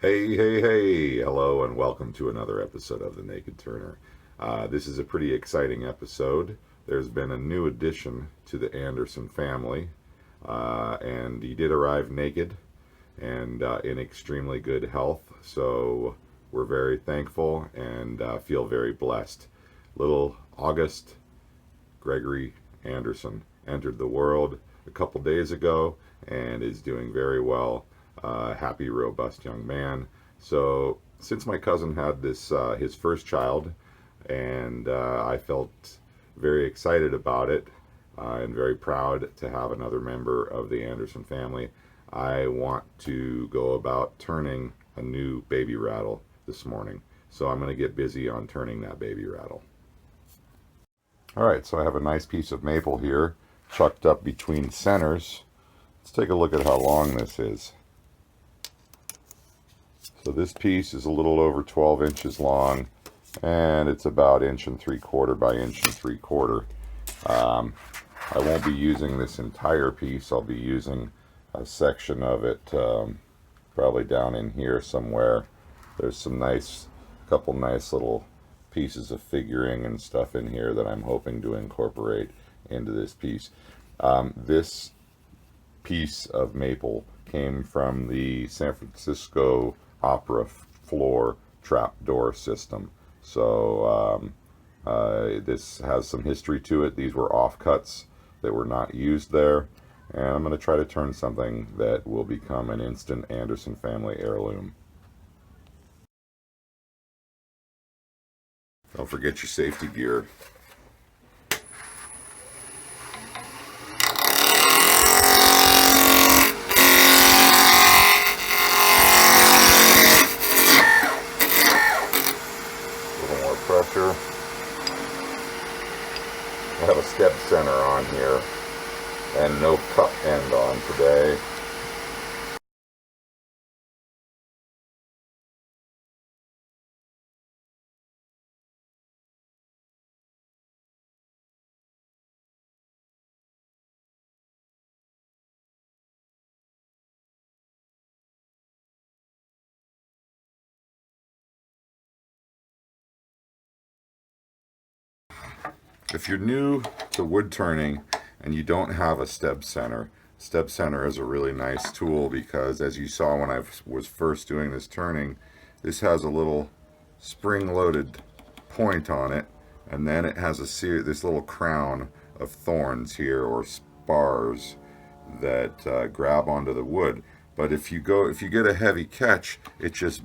Hey, hello and welcome to another episode of The Naked Turner. This is a pretty exciting episode. There's been a new addition to the Anderson family, and he did arrive naked and in extremely good health, so we're very thankful and feel very blessed. Little August Gregory Anderson entered the world a couple days ago and is doing very well. Happy, robust young man. So, since my cousin had this his first child, and I felt very excited about it and very proud to have another member of the Anderson family, I want to go about turning a new baby rattle this morning. So I'm going to get busy on turning that baby rattle. Alright, so I have a nice piece of maple here, chucked up between centers. Let's take a look at how long this is. So this piece is a little over 12 inches long, and it's about 1.75 by 1.75 inches. I won't be using this entire piece. I'll be using a section of it, probably down in here somewhere. There's some couple nice little pieces of figuring and stuff in here that I'm hoping to incorporate into this piece. This piece of maple came from the San Francisco Opera floor trapdoor system. So this has some history to it. These were offcuts that were not used there, and I'm going to try to turn something that will become an instant Anderson family heirloom. Don't forget your safety gear. A little more pressure. I have a step center on here and no cup end on today. If you're new to wood turning and you don't have a step center is a really nice tool because, as you saw when I was first doing this turning, this has a little spring-loaded point on it, and then it has this little crown of thorns here, or spars, that grab onto the wood. But if you get a heavy catch, it just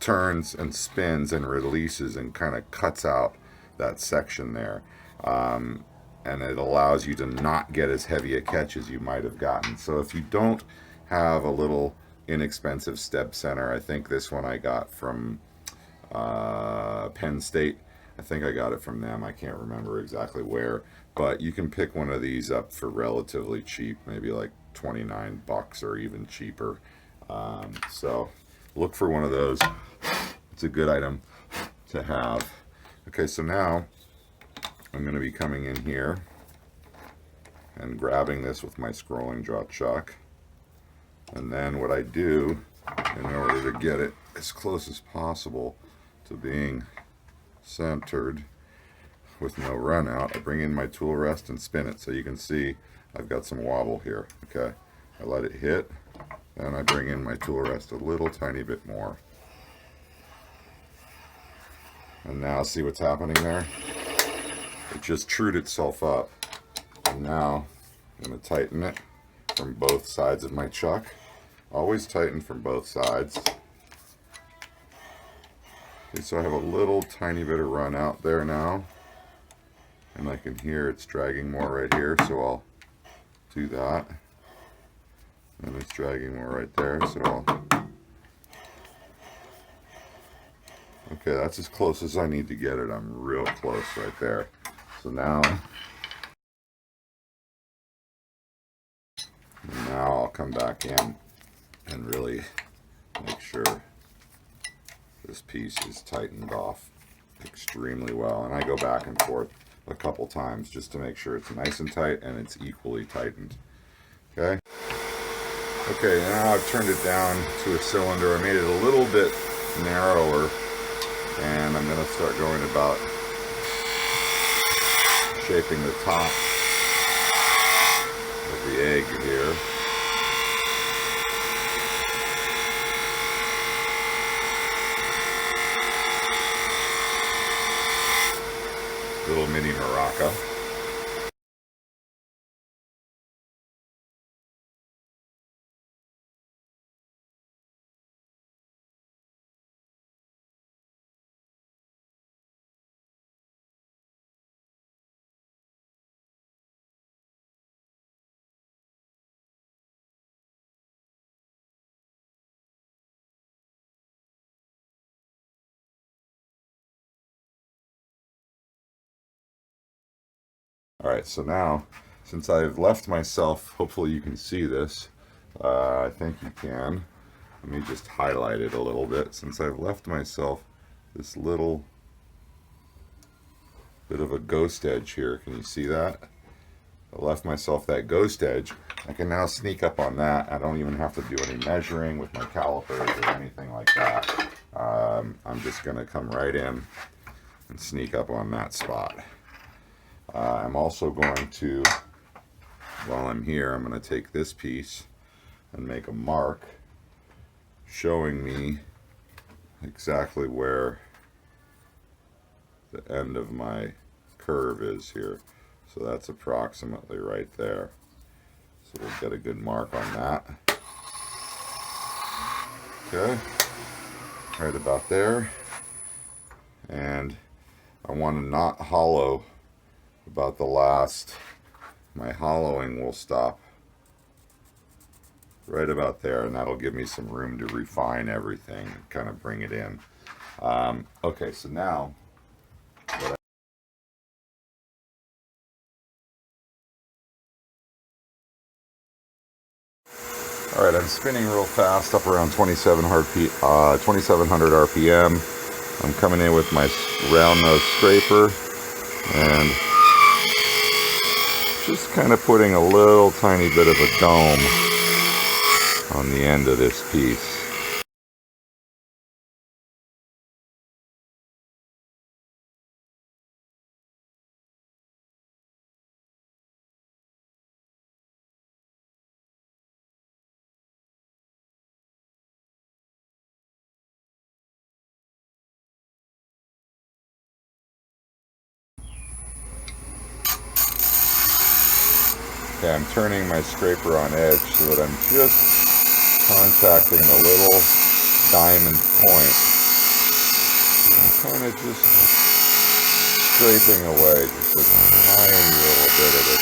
turns and spins and releases and kind of cuts out that section there. And it allows you to not get as heavy a catch as you might have gotten. So if you don't have a little inexpensive step center, I think this one I got from Penn State. I think I got it from them. I can't remember exactly where, but you can pick one of these up for relatively cheap, maybe like 29 bucks or even cheaper. So look for one of those. It's a good item to have. Okay, so now I'm going to be coming in here and grabbing this with my scrolling draw chuck. And then what I do, in order to get it as close as possible to being centered with no run out, I bring in my tool rest and spin it. So you can see I've got some wobble here. Okay, I let it hit, and I bring in my tool rest a little tiny bit more. And now see what's happening there? It just trued itself up. And now I'm going to tighten it from both sides of my chuck. Always tighten from both sides. Okay, so I have a little tiny bit of run out there now. And I can hear it's dragging more right here, so I'll do that. And it's dragging more right there, so I'll... Okay, that's as close as I need to get it. I'm real close right there. So now I'll come back in and really make sure this piece is tightened off extremely well. And I go back and forth a couple times just to make sure it's nice and tight and it's equally tightened. Okay? Okay, now I've turned it down to a cylinder. I made it a little bit narrower, and I'm going to start going about shaping the top of the egg here. Little mini maraca. All right, so now, since I've left myself, hopefully you can see this. I think you can. Let me just highlight it a little bit. Since I've left myself this little bit of a ghost edge here, can you see that? I left myself that ghost edge. I can now sneak up on that. I don't even have to do any measuring with my calipers or anything like that. I'm just going to come right in and sneak up on that spot. I'm also going to, while I'm here, I'm going to take this piece and make a mark showing me exactly where the end of my curve is here. So that's approximately right there. So we'll get a good mark on that. Okay, right about there. And I want to not hollow about the last. My hollowing will stop right about there, and that'll give me some room to refine everything and kind of bring it in. Okay, so now all right, I'm spinning real fast, up around 2700 RPM. I'm coming in with my round nose scraper and just kind of putting a little tiny bit of a dome on the end of this piece. Okay, I'm turning my scraper on edge so that I'm just contacting the little diamond point. I'm kind of just scraping away just a tiny little bit at a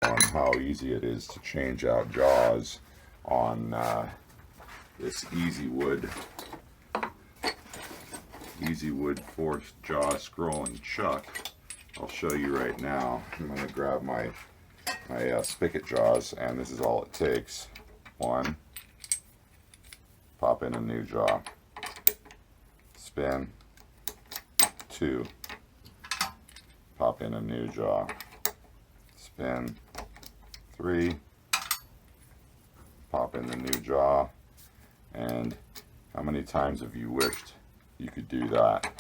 time. On how easy it is to change out jaws on this Easy Wood 4 scrolling chuck. I'll show you right now. I'm going to grab my spigot jaws, and this is all it takes. 1, pop in a new jaw, spin. 2, pop in a new jaw, spin. 3, pop in the new jaw. And how many times have you wished you could do that?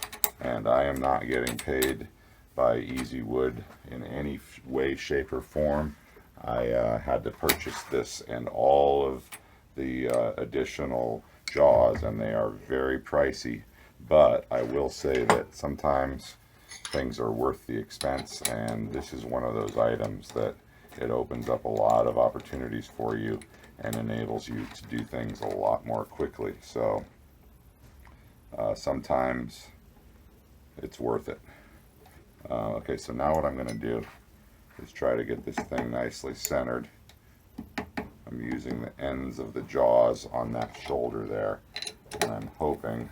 And I am not getting paid by Easy Wood in any way, shape, or form. I had to purchase this and all of the additional jaws, and they are very pricey. But I will say that sometimes things are worth the expense, and this is one of those items that it opens up a lot of opportunities for you and enables you to do things a lot more quickly. So sometimes it's worth it. Okay, so now what I'm going to do is try to get this thing nicely centered. I'm using the ends of the jaws on that shoulder there, and I'm hoping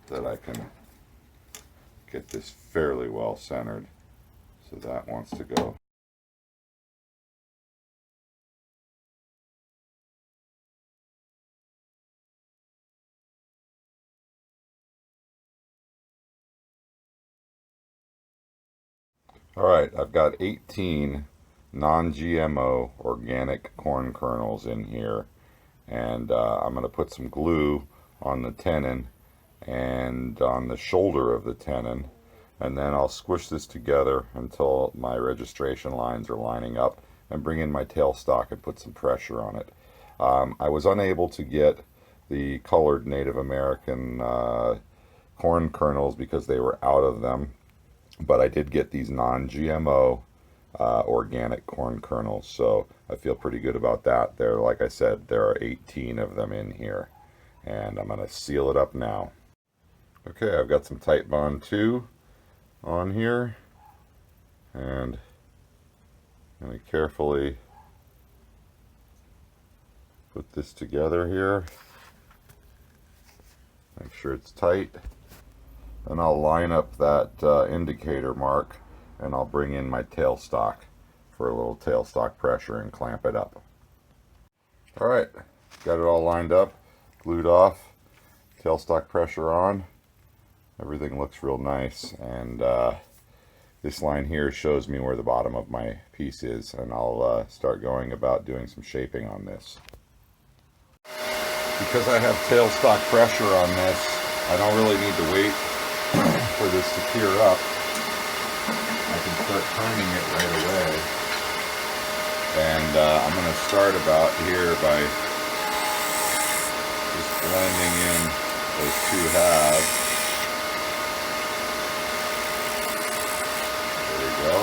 that I can get this fairly well centered. So that wants to go Alright, I've got 18 non-GMO organic corn kernels in here, and I'm going to put some glue on the tenon and on the shoulder of the tenon, and then I'll squish this together until my registration lines are lining up, and bring in my tailstock and put some pressure on it. I was unable to get the colored Native American corn kernels because they were out of them, but I did get these non-GMO organic corn kernels, so I feel pretty good about that. There, like I said, there are 18 of them in here, and I'm going to seal it up now. Okay, I've got some Tight Bond 2 on here, and I'm going to carefully put this together here. Make sure it's tight. And I'll line up that indicator mark, and I'll bring in my tailstock for a little tailstock pressure and clamp it up. Alright, got it all lined up, glued off, tailstock pressure on. Everything looks real nice, and this line here shows me where the bottom of my piece is, and I'll start going about doing some shaping on this. Because I have tailstock pressure on this, I don't really need to wait for this to cure up. I can start turning it right away. And I'm going to start about here by just blending in those two halves. There we go.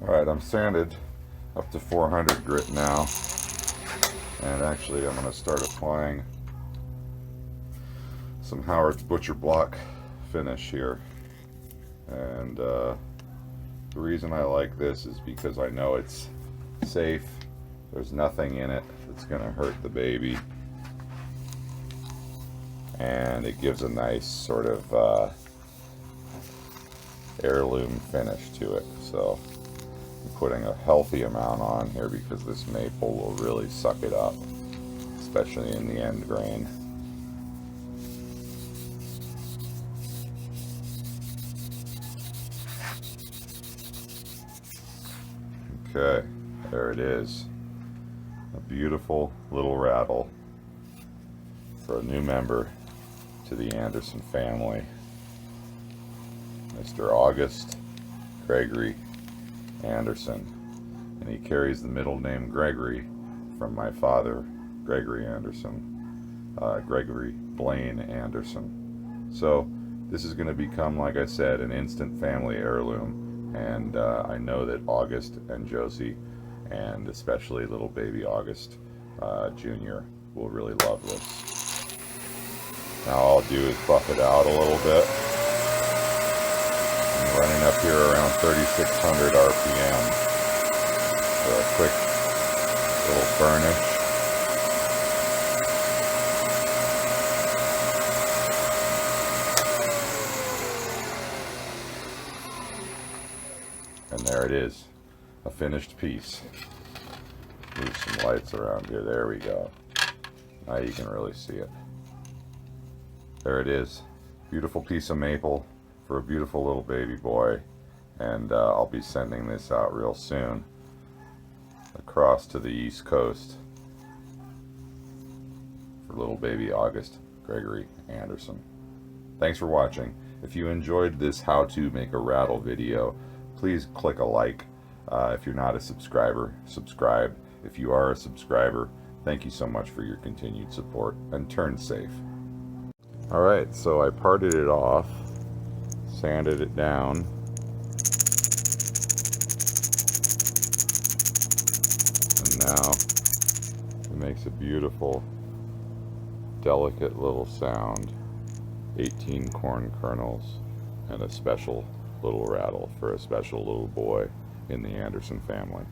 Alright, I'm sanded up to 400 grit now, and actually I'm going to start applying some Howard's Butcher Block finish here. And the reason I like this is because I know it's safe. There's nothing in it that's going to hurt the baby, and it gives a nice sort of heirloom finish to it. So I'm putting a healthy amount on here because this maple will really suck it up, especially in the end grain. Okay, there it is. A beautiful little rattle for a new member to the Anderson family. Mr. August Gregory Anderson. And he carries the middle name Gregory from my father, Gregory Anderson, Gregory Blaine Anderson. So this is going to become, like I said, an instant family heirloom. And I know that August and Josie, and especially little baby August Jr., will really love this. Now all I'll do is buff it out a little bit. I'm running up here around 3,600 RPM for a quick little burnish. And there it is, a finished piece. Move some lights around here. There we go. Now you can really see it. There it is. Beautiful piece of maple for a beautiful little baby boy. And I'll be sending this out real soon across to the East Coast for little baby August Gregory Anderson. Thanks for watching. If you enjoyed this how to make a rattle video, please click a like. If you're not a subscriber, subscribe. If you are a subscriber, thank you so much for your continued support, and turn safe. Alright, so I parted it off, sanded it down, and now it makes a beautiful, delicate little sound. 18 corn kernels and a special little rattle for a special little boy in the Anderson family.